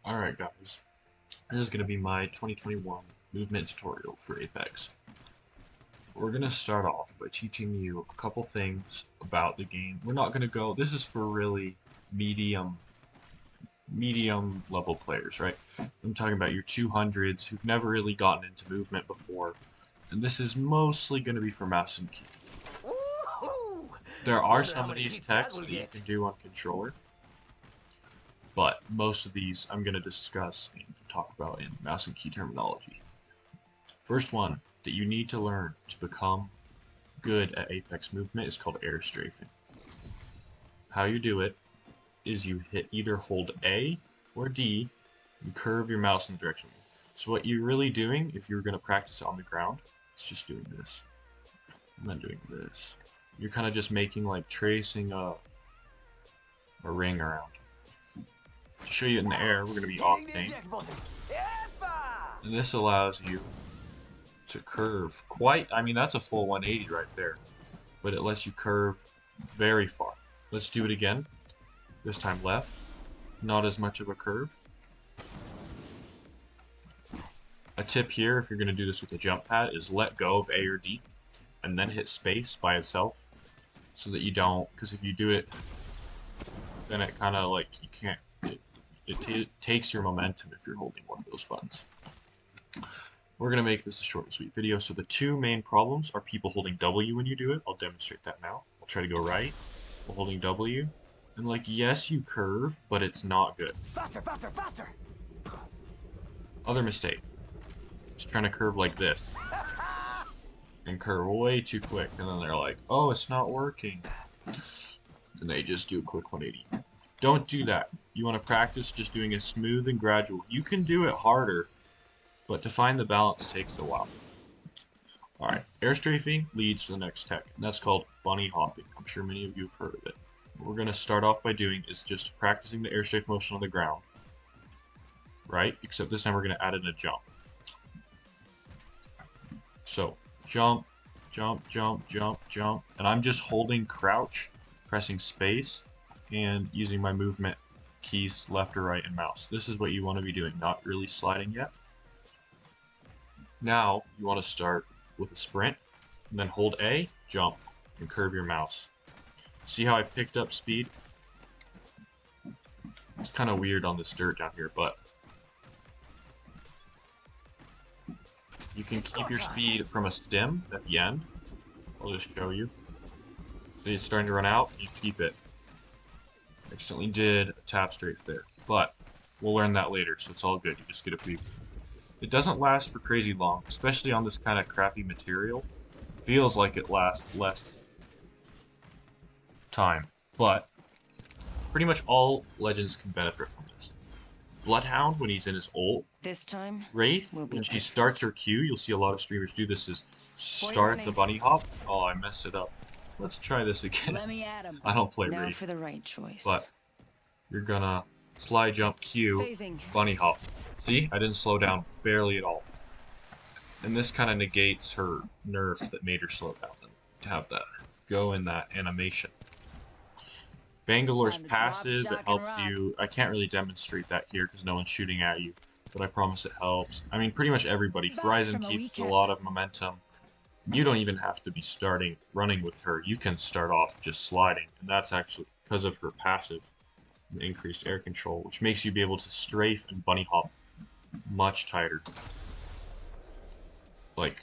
Alright guys, this is going to be my 2021 movement tutorial for Apex. We're going to start off by teaching you a couple things about the game. We're not going to go, this is for really medium level players, right? I'm talking about your 200s who've never really gotten into movement before. And this is mostly going to be for mouse and key. There are some of these techs that you can do on controller, but most of these I'm going to discuss and talk about in mouse and key terminology. First one that you need to learn to become good at Apex movement is called air strafing. How you do it is you either hold A or D and curve your mouse in the direction. So what you're really doing, if you're going to practice it on the ground, is just doing this. I'm not doing this. You're kind of just making, like, tracing a ring around. To show you in the air, we're going to be octane. And this allows you to curve quite, I mean, that's a full 180 right there. But it lets you curve very far. Let's do it again. This time left. Not as much of a curve. A tip here, if you're going to do this with a jump pad, is let go of A or D and then hit space by itself so that you don't, because if you do it, then it kind of like, you can't, it takes your momentum if you're holding one of those buttons. We're going to make this a short and sweet video. So the two main problems are people holding W when you do it. I'll demonstrate that now. I'll try to go right while holding W. And like, yes, you curve, but it's not good. Faster, faster, faster! Other mistake. Just trying to curve like this. And curve way too quick. And then they're like, oh, it's not working. And they just do a quick 180. Don't do that. You want to practice just doing a smooth and gradual. You can do it harder, but to find the balance takes a while. Alright, air strafing leads to the next tech, and that's called bunny hopping. I'm sure many of you have heard of it. What we're going to start off by doing is just practicing the air strafe motion on the ground. Right? Except this time we're going to add in a jump. So, jump, jump, jump, jump, jump. And I'm just holding crouch, pressing space, and using my movement keys left or right and mouse. This is what you want to be doing, not really sliding yet. Now, you want to start with a sprint, and then hold A, jump, and curve your mouse. See how I picked up speed? It's kind of weird on this dirt down here, but you can keep your speed from a stim at the end. I'll just show you. So it's starting to run out, you keep it. Accidentally did a tap strafe there, but we'll learn that later, so it's all good. You just get a preview. It doesn't last for crazy long, especially on this kind of crappy material. Feels like it lasts less time, but pretty much all legends can benefit from this. Bloodhound, when he's in his ult, this time, Wraith, when she starts her Q, you'll see a lot of streamers do this, is start the bunny hop. Oh, I messed it up. Let's try this again. Let me at him. I don't play now Wraith. for the right choice. But you're gonna slide jump Q, Phasing. bunny hop. See, I didn't slow down barely at all. And this kind of negates her nerf that made her slow down to have that go in that animation. Bangalore's passive, it helps you. I can't really demonstrate that here because no one's shooting at you, but I promise it helps. I mean, pretty much everybody. Horizon keeps a lot of momentum. You don't even have to be running with her. You can start off just sliding, and that's actually because of her passive, the increased air control, which makes you be able to strafe and bunny hop much tighter. Like,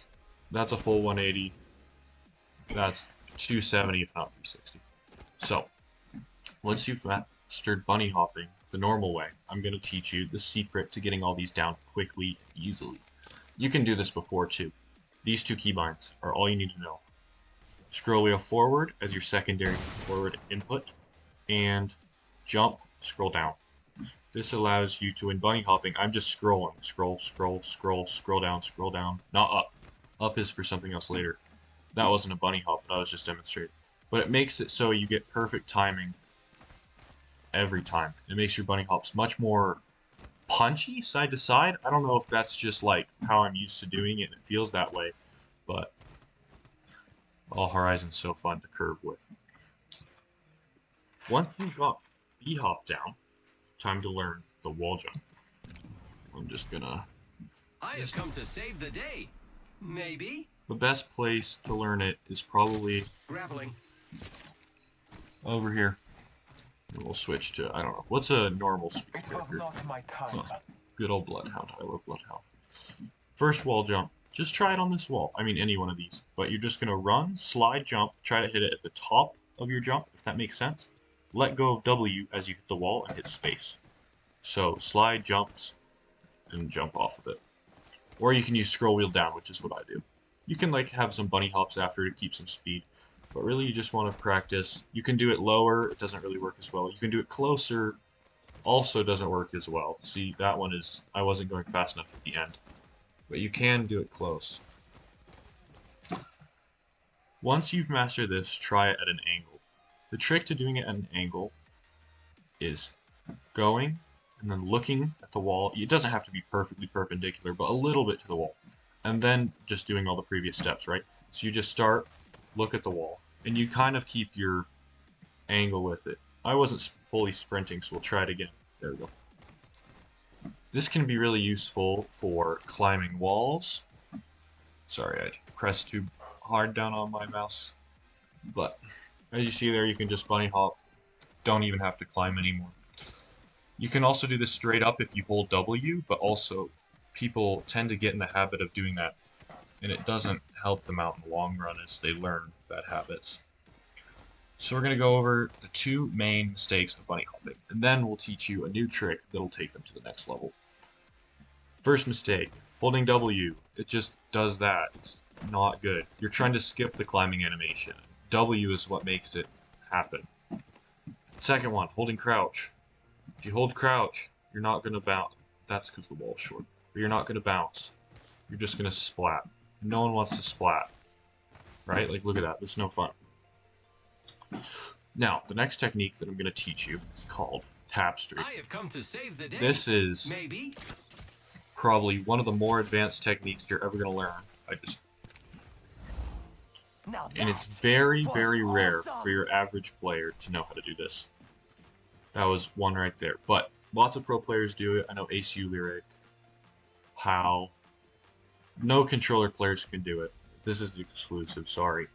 that's a full 180. That's 270 if not 360. So, once you've mastered bunny hopping the normal way, I'm going to teach you the secret to getting all these down quickly and easily. You can do this before too. These two keybinds are all you need to know. Scroll wheel forward as your secondary forward input, and jump, scroll down. This allows you to, in bunny hopping, I'm just scrolling. Scroll, scroll, scroll, scroll down, not up. Up is for something else later. That wasn't a bunny hop, but I was just demonstrating. But it makes it so you get perfect timing every time. It makes your bunny hops much more punchy side to side. I don't know if that's just like how I'm used to doing it and it feels that way, but all Horizon's so fun to curve with. Once you've got B hop down, time to learn the wall jump. I'm just gonna... I have come to save the day. Maybe? The best place to learn it is probably... Grappling. over here. And we'll switch to, I don't know, what's a normal speed It was breaker? not my time. Huh. Good old Bloodhound. I love Bloodhound. First wall jump. Just try it on this wall. I mean, any one of these. But you're just going to run, slide, jump, try to hit it at the top of your jump, if that makes sense. Let go of W as you hit the wall and hit space. So, slide, jumps, and jump off of it. Or you can use scroll wheel down, which is what I do. You can, like, have some bunny hops after to keep some speed. But really, you just want to practice. You can do it lower. It doesn't really work as well. You can do it closer. Also doesn't work as well. See, that one is... I wasn't going fast enough at the end. But you can do it close. Once you've mastered this, try it at an angle. The trick to doing it at an angle is going and then looking at the wall. It doesn't have to be perfectly perpendicular, but a little bit to the wall. And then just doing all the previous steps, right? So you just start, look at the wall, and you kind of keep your angle with it. I wasn't fully sprinting, so we'll try it again. There we go. This can be really useful for climbing walls. Sorry, I pressed too hard down on my mouse. But as you see there, you can just bunny hop. Don't even have to climb anymore. You can also do this straight up if you hold W, but also people tend to get in the habit of doing that, and it doesn't help them out in the long run as they learn bad habits. So we're going to go over the two main mistakes of bunny hopping, and then we'll teach you a new trick that'll take them to the next level. First mistake, holding W. It just does that. It's not good. You're trying to skip the climbing animation. W is what makes it happen. Second one, holding crouch. If you hold crouch, you're not going to bounce. That's because the wall's short. But you're not going to bounce. You're just going to splat. No one wants to splat. Right? Like, look at that. It's no fun. Now, the next technique that I'm going to teach you is called tap strafing. I have come to save the day. This is Maybe? probably one of the more advanced techniques you're ever going to learn. And it's very, very rare for your average player to know how to do this. That was one right there. But lots of pro players do it. I know ACU Lyric, How. No controller players can do it. This is exclusive, sorry.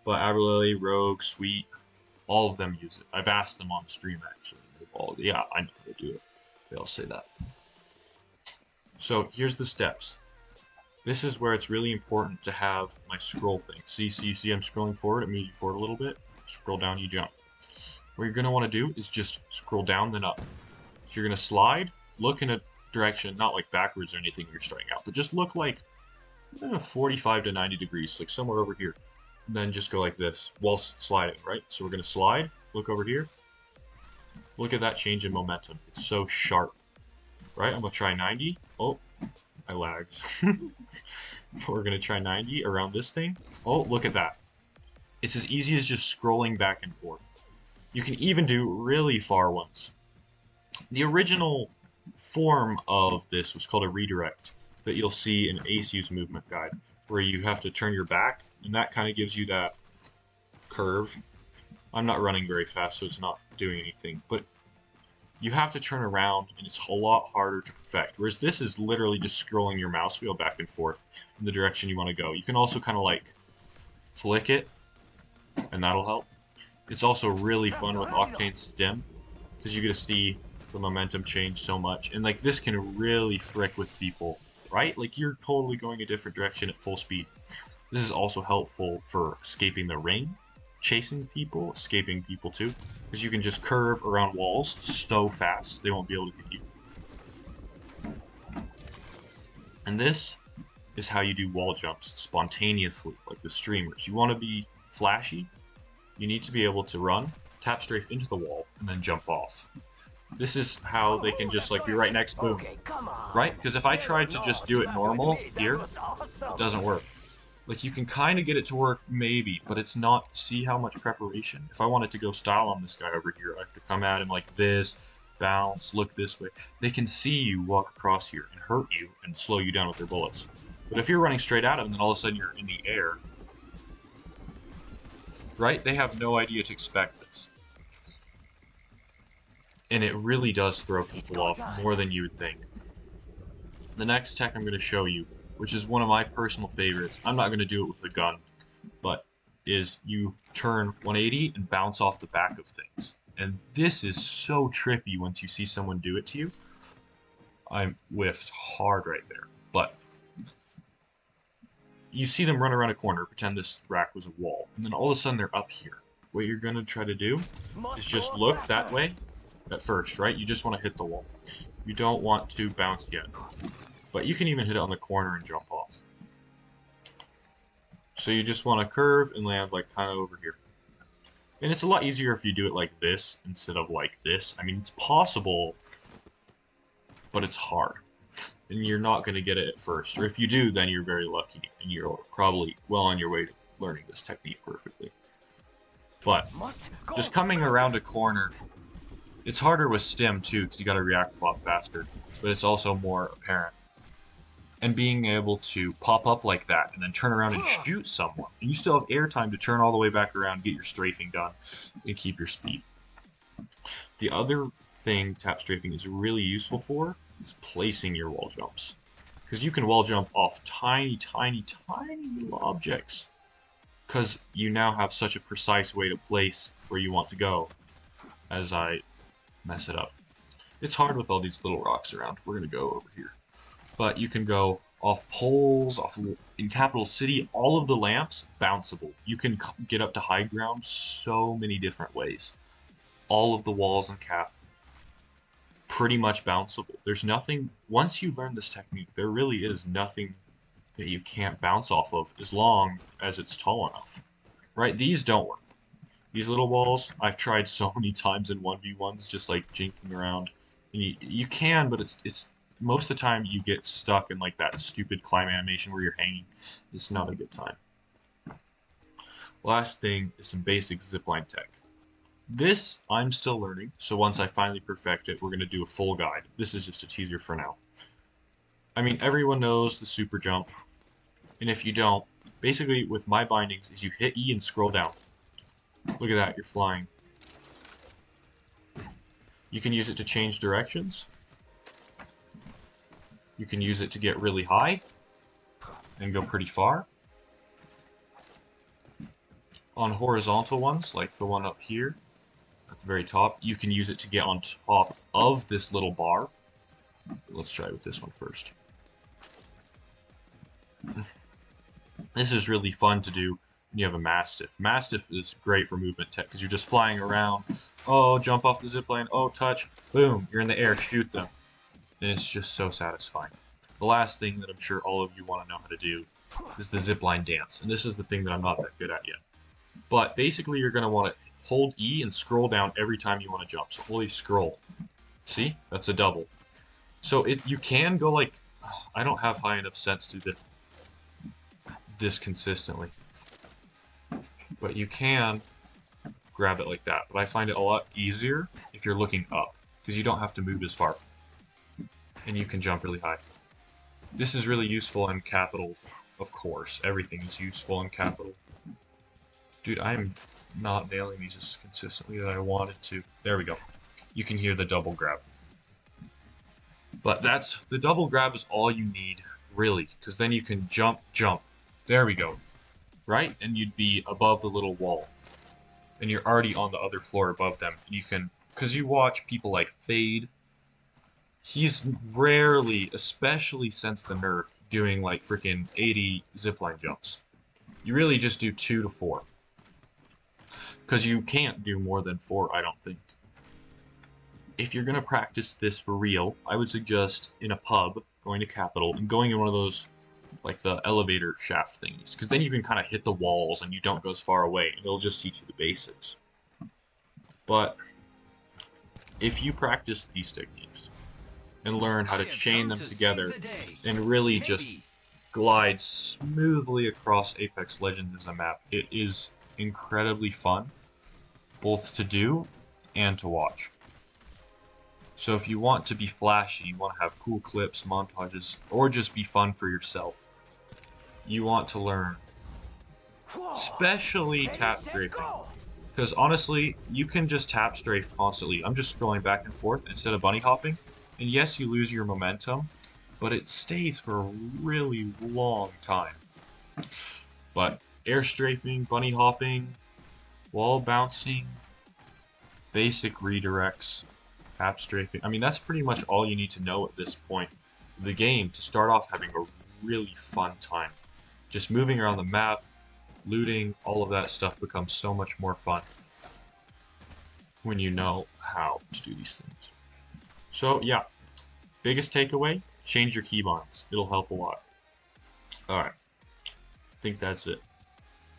But Aberlily, Rogue, Sweet, all of them use it. I've asked them on stream, actually. Yeah, I know how to do it. They all say that. So here's the steps. This is where it's really important to have my scroll thing. See, I'm scrolling forward. It moves you forward a little bit. Scroll down, you jump. What you're going to want to do is just scroll down, then up. So you're going to slide, look in a direction, not like backwards or anything when you're starting out, but just look like 45 to 90 degrees, like somewhere over here. And then just go like this while sliding, right? So we're going to slide, look over here. Look at that change in momentum. It's so sharp. Right? I'm going to try 90. Oh, I lagged. We're going to try 90 around this thing. Oh, look at that. It's as easy as just scrolling back and forth. You can even do really far ones. The original form of this was called a redirect that you'll see in ACU's movement guide, where you have to turn your back, and that kind of gives you that curve. I'm not running very fast, so it's not doing anything, but you have to turn around, and it's a lot harder to perfect, whereas this is literally just scrolling your mouse wheel back and forth in the direction you want to go. You can also kind of like flick it, and that'll help. It's also really fun with Octane Stim, because you get to see the momentum change so much, and like this can really frick with people, right? Like you're totally going a different direction at full speed. This is also helpful for escaping the ring, chasing people, escaping people too, because you can just curve around walls so fast they won't be able to hit you. And this is how you do wall jumps spontaneously, like the streamers. You want to be flashy, you need to be able to run, tap strafe into the wall, and then jump off. This is how they can just like be right next, boom, right? Because if I tried to just do it normal here, it doesn't work. Like you can kind of get it to work maybe, but it's not, see how much preparation? If I wanted to go style on this guy over here, I have to come at him like this, bounce, look this way. They can see you walk across here and hurt you and slow you down with their bullets. But if you're running straight at them, then all of a sudden you're in the air, right? They have no idea to expect this. And it really does throw people off more than you would think. The next tech I'm going to show you, which is one of my personal favorites, I'm not going to do it with a gun, but is you turn 180 and bounce off the back of things. And this is so trippy once you see someone do it to you. I'm whiffed hard right there. But you see them run around a corner, pretend this rack was a wall, and then all of a sudden they're up here. What you're going to try to do is just look that way at first, right? You just want to hit the wall. You don't want to bounce yet. But you can even hit it on the corner and jump off. So you just want to curve and land like kind of over here. And it's a lot easier if you do it like this instead of like this. I mean, it's possible, but it's hard. And you're not going to get it at first. Or if you do, then you're very lucky, and you're probably well on your way to learning this technique perfectly. But just coming around a corner, it's harder with stim too, because you got to react a lot faster. But it's also more apparent. And being able to pop up like that, and then turn around and shoot someone. And you still have airtime to turn all the way back around, get your strafing done, and keep your speed. The other thing tap strafing is really useful for is placing your wall jumps. Because you can wall jump off tiny, tiny, tiny little objects. Because you now have such a precise way to place where you want to go. As I mess it up. It's hard with all these little rocks around. We're going to go over here. But you can go off poles, in Capital City, all of the lamps, bounceable. You can get up to high ground so many different ways. All of the walls in Cap, pretty much bounceable. There's nothing, once you learn this technique, there really is nothing that you can't bounce off of as long as it's tall enough. Right? These don't work. These little walls, I've tried so many times in 1v1s, just like jinking around. And you can, but it's most of the time you get stuck in like that stupid climb animation where you're hanging. It's not a good time. Last thing is some basic zipline tech. This I'm still learning, so once I finally perfect it, we're going to do a full guide. This is just a teaser for now. I mean, everyone knows the super jump, and if you don't, basically with my bindings is you hit E and scroll down. Look at that, you're flying. You can use it to change directions. You can use it to get really high and go pretty far. On horizontal ones, like the one up here at the very top, you can use it to get on top of this little bar. Let's try with this one first. This is really fun to do when you have a Mastiff. Mastiff is great for movement tech because you're just flying around. Oh, jump off the zipline. Oh, touch. Boom. You're in the air. Shoot them. And it's just so satisfying. The last thing that I'm sure all of you want to know how to do is the zipline dance. And this is the thing that I'm not that good at yet. But basically you're going to want to hold E and scroll down every time you want to jump. So holy scroll. See? That's a double. So you can go like... I don't have high enough sense to do this consistently. But you can grab it like that. But I find it a lot easier if you're looking up. Because you don't have to move as far. And you can jump really high. This is really useful in Capital, of course. Everything is useful in Capital. Dude, I'm not nailing these as consistently as I wanted to. There we go. You can hear the double grab. But the double grab is all you need, really. Because then you can jump. There we go. Right? And you'd be above the little wall. And you're already on the other floor above them. And you can, because you watch people like Fade. He's rarely, especially since the nerf, doing like freaking 80 zipline jumps. You really just do 2 to 4. Because you can't do more than 4, I don't think. If you're going to practice this for real, I would suggest in a pub, going to Capital, and going in one of those, like the elevator shaft thingies. Because then you can kind of hit the walls and you don't go as far away, and it'll just teach you the basics. But if you practice these techniques, and learn how to chain them together and really just glide smoothly across Apex Legends as a map. It is incredibly fun, both to do and to watch. So if you want to be flashy, you want to have cool clips, montages, or just be fun for yourself, you want to learn, especially tap strafing. Because honestly, you can just tap strafe constantly. I'm just scrolling back and forth instead of bunny hopping. And yes, you lose your momentum, but it stays for a really long time. But air strafing, bunny hopping, wall bouncing, basic redirects, tap strafing. I mean, that's pretty much all you need to know at this point of the game to start off having a really fun time. Just moving around the map, looting, all of that stuff becomes so much more fun when you know how to do these things. So yeah, biggest takeaway, change your keybinds. It'll help a lot. Alright, I think that's it.